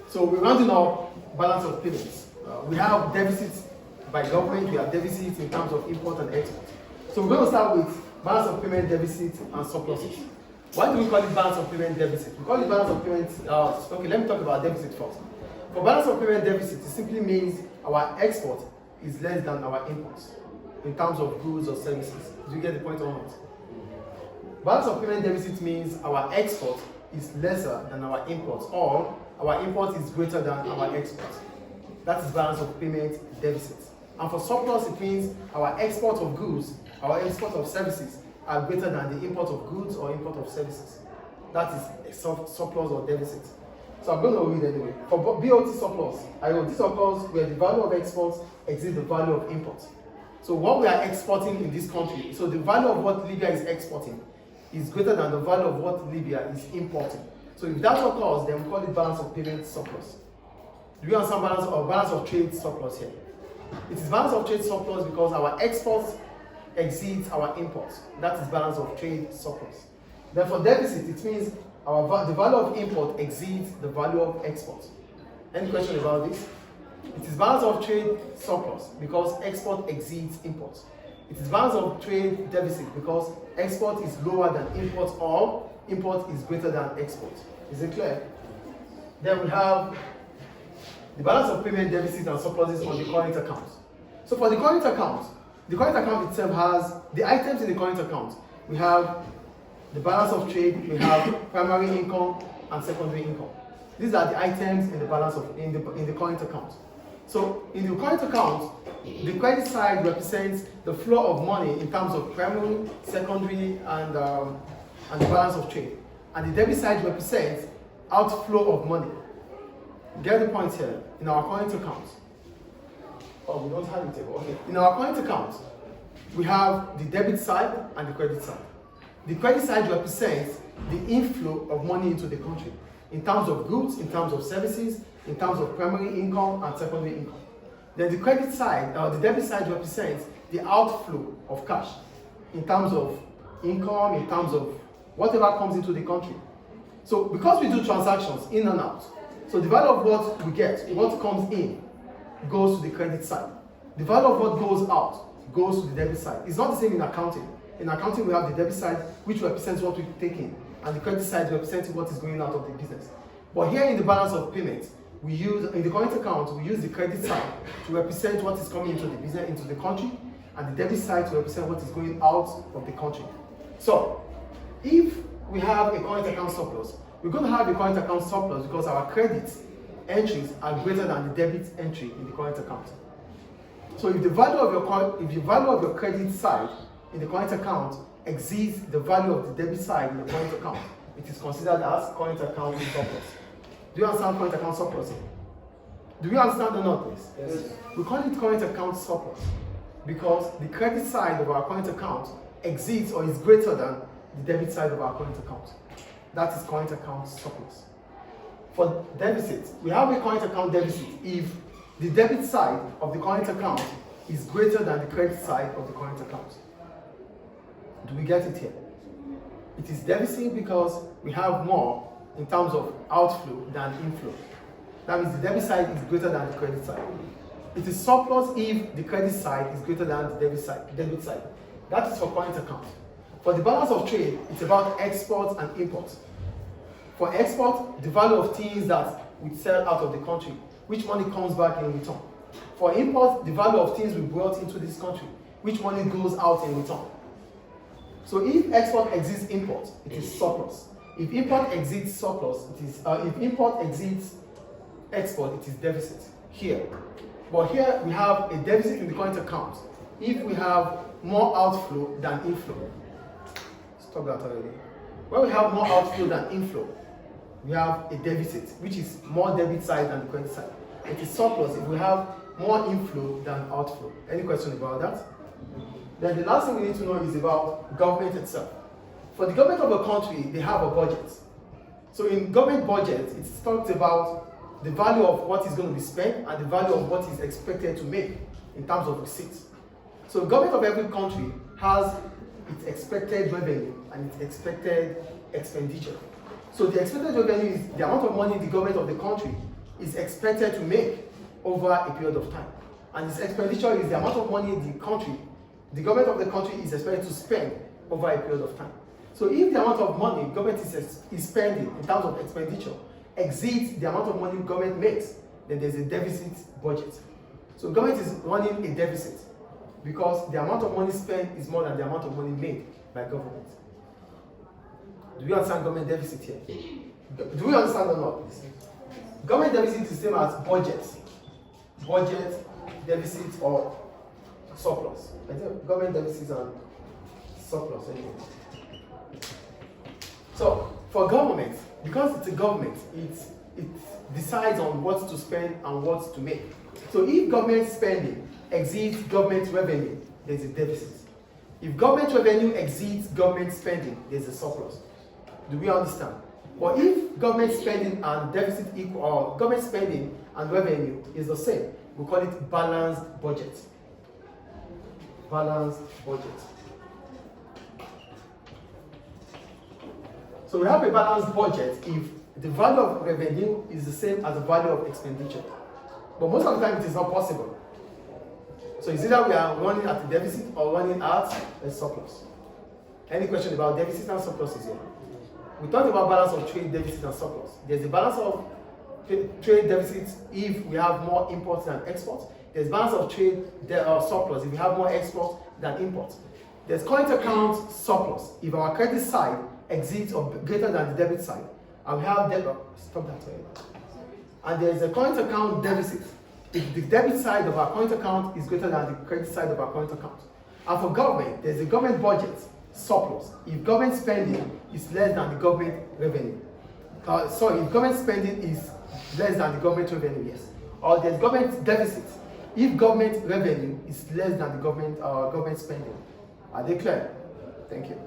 So we're rounding up balance of payments. We have deficits by government, we have deficits in terms of import and export. So we're going to start with balance of payment deficit and surpluses. Why do we call it balance of payment deficit? We call it balance of payment, okay, let me talk about deficit first. For balance of payment deficit, it simply means our export is less than our imports in terms of goods or services. Do you get the point or not? Balance of payment deficit means our export is lesser than our imports, or our import is greater than our export. That is balance of payment deficit. And for surplus, it means our export of goods, our export of services are greater than the import of goods or import of services. That is a surplus or deficit. So I'm going to read anyway. For BOT surplus, this occurs where the value of exports exceeds the value of imports. So what we are exporting in this country, so the value of what Libya is exporting is greater than the value of what Libya is importing. So if that occurs, then we call it balance of payment surplus. Do you understand balance of trade surplus here? It is balance of trade surplus because our exports exceeds our imports. That is balance of trade surplus. Then for deficit, it means the value of import exceeds the value of export. Any question about this? It is balance of trade surplus because export exceeds imports. It is balance of trade deficit because export is lower than import, or import is greater than export. Is it clear? Then we have the balance of payment deficit and surpluses on the current account. So for the current account itself has the items in the current account. We have the balance of trade, we have primary income and secondary income. These are the items in the balance of in the current account. So in the current account, the credit side represents the flow of money in terms of primary, secondary, and the balance of trade. And the debit side represents outflow of money. Get the point here. In our current account, oh, we don't have it here. Okay. In our current account, we have the debit side and the credit side. The credit side represents the inflow of money into the country in terms of goods, in terms of services, in terms of primary income and secondary income. Then the credit side, the debit side represents the outflow of cash in terms of income, in terms of whatever comes into the country. So because we do transactions in and out, so the value of what we get, what comes in, goes to the credit side. The value of what goes out goes to the debit side. It's not the same in accounting. In accounting, we have the debit side, which represents what we take in, and the credit side represents what is going out of the business. But here in the balance of payments, we use, in the current account, we use the credit side to represent what is coming into the business, into the country, and the debit side to represent what is going out of the country. So, if we have a current account surplus, we're going to have a current account surplus because our credit entries are greater than the debit entry in the current account. So if the value of your credit side in the current account exceeds the value of the debit side in the current account, it is considered as current account surplus. Do you understand current account surplus? Do you understand or not, please? Yes. We call it current account surplus because the credit side of our current account exceeds or is greater than the debit side of our current account. That is current account surplus. For deficit, we have a current account deficit if the debit side of the current account is greater than the credit side of the current account. Do we get it here? It is deficit because we have more in terms of outflow than inflow. That means the debit side is greater than the credit side. It is surplus if the credit side is greater than the debit side. That is for current account. For the balance of trade, it's about exports and imports. For export, the value of things that we sell out of the country, which money comes back in return. For import, the value of things we brought into this country, which money goes out in return. So if export exceeds import, it is surplus. If import exceeds surplus, it is if import exceeds export, it is deficit here. But here we have a deficit in the current account if we have more outflow than inflow. Stop that already. When we have more outflow than inflow, we have a deficit, which is more debit side than the credit side. It is surplus if we have more inflow than outflow. Any question about that? Then the last thing we need to know is about government itself. For the government of a country, they have a budget. So in government budget, it talks about the value of what is going to be spent and the value of what is expected to make in terms of receipts. So the government of every country has its expected revenue and its expected expenditure. So the expected revenue is the amount of money the government of the country is expected to make over a period of time. And this expenditure is the amount of money the government of the country is expected to spend over a period of time. So if the amount of money government is spending in terms of expenditure exceeds the amount of money government makes, then there's a deficit budget. So government is running a deficit because the amount of money spent is more than the amount of money made by government. Do you understand government deficit here? Do we understand or not? Government deficit is the same as budget, deficit, or surplus. I think government deficit and surplus anyway. So for government, because it's a government, it decides on what to spend and what to make. So if government spending exceeds government revenue, there's a deficit. If government revenue exceeds government spending, there's a surplus. Do we understand? But if government spending and deficit equal, or government spending and revenue is the same, we call it balanced budget. Balanced budget. So we have a balanced budget if the value of revenue is the same as the value of expenditure. But most of the time it is not possible. So it's either we are running at a deficit or running at a surplus. Any question about deficit and surpluses here? We talked about balance of trade deficit and surplus. There's a balance of trade deficit if we have more imports than exports. There's balance of trade surplus if we have more exports than imports. There's current account surplus if our credit side exceeds or greater than the debit side. And we have debt. Stop that. Sorry. And there's a current account deficit if the debit side of our current account is greater than the credit side of our current account. And for government, there's a government budget surplus if government spending is less than the government revenue. If government spending is less than the government revenue, yes. Or there's government deficit if government revenue is less than the government spending. Are they clear? Thank you.